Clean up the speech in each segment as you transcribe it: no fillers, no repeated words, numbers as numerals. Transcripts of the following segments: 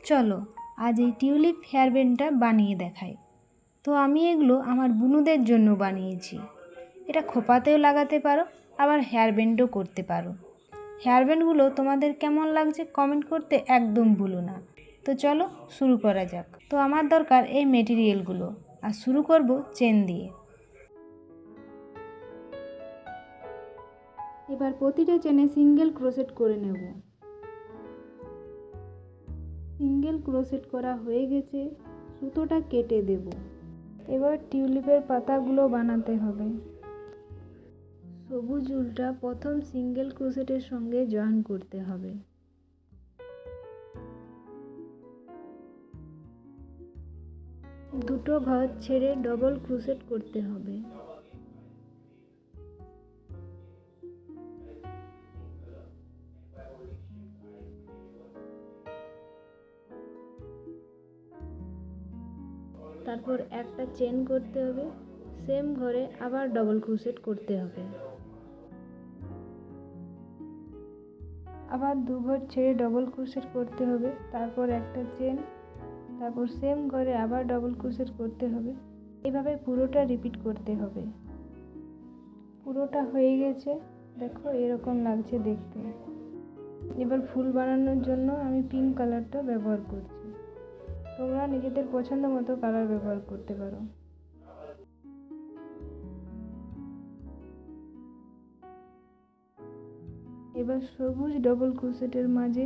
চলো আজ এই টিউলিপ হেয়ার ব্যান্ডটা বানিয়ে দেখাই। তো আমি এগুলো আমার বুনুদের জন্য বানিয়েছি। এটা খোপাতেও লাগাতে পারো, আবার হেয়ার ব্যান্ডও করতে পারো। হেয়ার ব্যান্ডগুলো তোমাদের কেমন লাগছে কমেন্ট করতে একদম ভুলো না। তো চলো শুরু করা যাক। তো আমার দরকার এই মেটেরিয়ালগুলো, আর শুরু করব চেন দিয়ে। এবার প্রতিটা চেনে সিঙ্গেল ক্রোশেট করে নেব। সিঙ্গেল ক্রোশেট করা হয়ে গেছে, সুতোটা কেটে দেব। এবার টিউলিপের পাতাগুলো বানাতে হবে। সবুজ উলটা প্রথম সিঙ্গেল ক্রোশেটের সঙ্গে জয়েন করতে হবে। দুটো ঘর ছেড়ে ডবল ক্রোশেট করতে হবে। তারপর একটা চেন করতে হবে, সেম ঘরে আবার ডবল ক্রোশেট করতে হবে। আবার দু ঘর ছেড়ে ডবল ক্রোশেট করতে হবে, তারপর একটা চেন, তারপর সেম ঘরে আবার ডবল ক্রোশেট করতে হবে। এভাবে পুরোটা রিপিট করতে হবে। পুরোটা হয়ে গেছে, দেখো এরকম লাগছে দেখতে। এবার ফুল বানানোর জন্য আমি পিঙ্ক কালারটা ব্যবহার করছি। তোমরা নিজেদের পছন্দ মতো কালার ব্যবহার করতে পারো। এবার সবুজ ডবল ক্রোশেটের মাঝে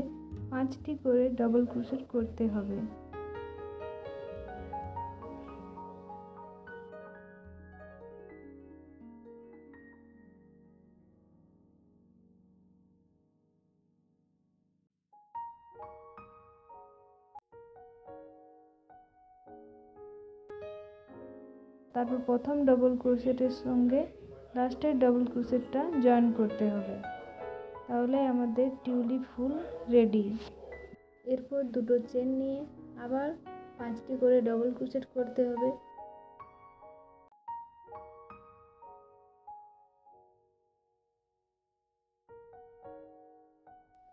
5টি করে ডবল ক্রোশেট করতে হবে। তারপর প্রথম ডবল ক্রোশেটের সঙ্গে লাস্টের ডবল ক্রোশেটটা জয়েন করতে হবে, তাহলে আমাদের টিউলিপ ফুল রেডি। এরপর দুটো চেন নিয়ে আবার 5টি করে ডবল ক্রোশেট করতে হবে।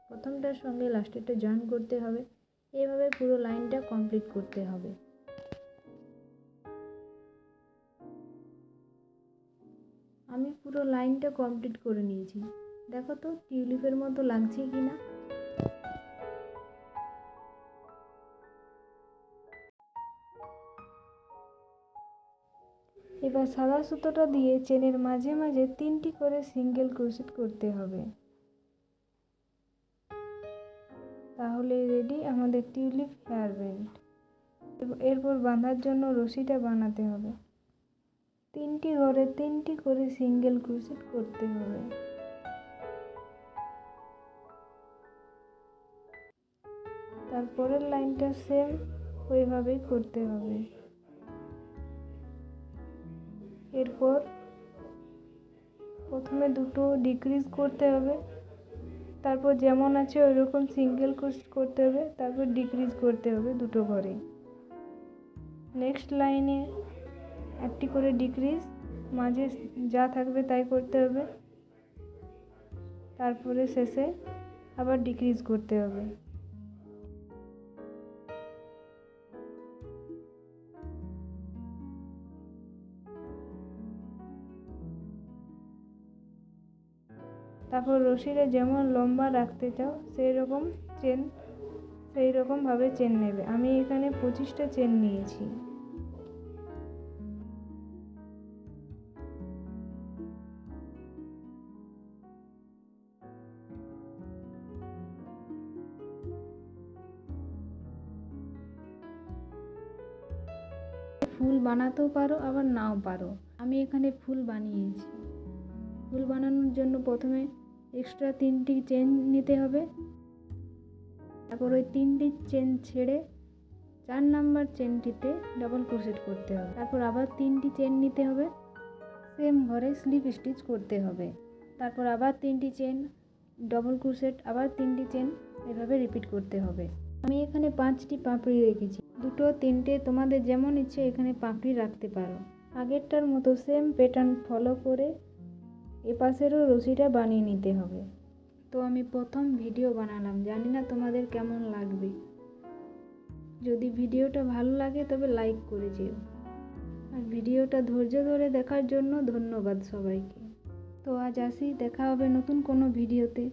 প্রথমটার সঙ্গে লাস্টেরটা জয়েন করতে হবে। এইভাবে পুরো লাইনটা কমপ্লিট করতে হবে। আমি পুরো লাইনটা কমপ্লিট করে নিয়েছি। দেখো তো টিউলিপের মতো লাগছে কিনা। এবার সাদা সুতোটা দিয়ে চেনের মাঝে মাঝে 3টি করে সিঙ্গেল ক্রোশেট করতে হবে। তাহলে রেডি আমাদের টিউলিপ হেয়ার ব্যান্ড। এরপর বাঁধার জন্য রশিটা বানাতে হবে। 3টি ঘরে 3টি করে সিঙ্গেল ক্রোশেট করতে হবে। তারপরের লাইনটা সেম ওইভাবেই করতে হবে। এরপর প্রথমে দুটো ডিক্রিজ করতে হবে, তারপর যেমন আছে ওইরকম সিঙ্গেল ক্রোশেট করতে হবে, তারপর ডিক্রিজ করতে হবে দুটো ঘরে। নেক্সট লাইনে একটি করে ডিক্রিজ, মাঝে যা থাকবে তাই করতে হবে, তারপরে শেষে আবার ডিক্রিজ করতে হবে। তারপর রশিটা যেমন লম্বা রাখতে চাও সেই রকমভাবে চেন নেবে। আমি এখানে 25টা চেন নিয়েছি। ফুল বানাতেও পারো আবার নাও পারো। আমি এখানে ফুল বানিয়েছি। ফুল বানানোর জন্য প্রথমে এক্সট্রা 3টি চেন নিতে হবে। তারপর ওই 3টি চেন ছেড়ে 4 নাম্বার চেনটিতে ডবল ক্রোশেট করতে হবে। তারপর আবার 3টি চেন নিতে হবে, সেম ঘরে স্লিপ স্টিচ করতে হবে। তারপর আবার 3টি চেন, ডবল ক্রোশেট, আবার 3টি চেন, এভাবে রিপিট করতে হবে। আমি এখানে 5টি পাপড়ি রেখেছি। 2, 3টে তোমাদের যেমন ইচ্ছে এখানে পাপড়ি রাখতে পারো। আগেরটার মতো সেম প্যাটার্ন ফলো করে এপাশেরও রশিটা বানিয়ে নিতে হবে। তো আমি প্রথম ভিডিও বানালাম, জানি না তোমাদের কেমন লাগবে। যদি ভিডিওটা ভালো লাগে তবে লাইক করে যেও। আর ভিডিওটা ধৈর্য ধরে দেখার জন্য ধন্যবাদ সবাইকে। তো আজ আসি, দেখা হবে নতুন কোনো ভিডিওতে।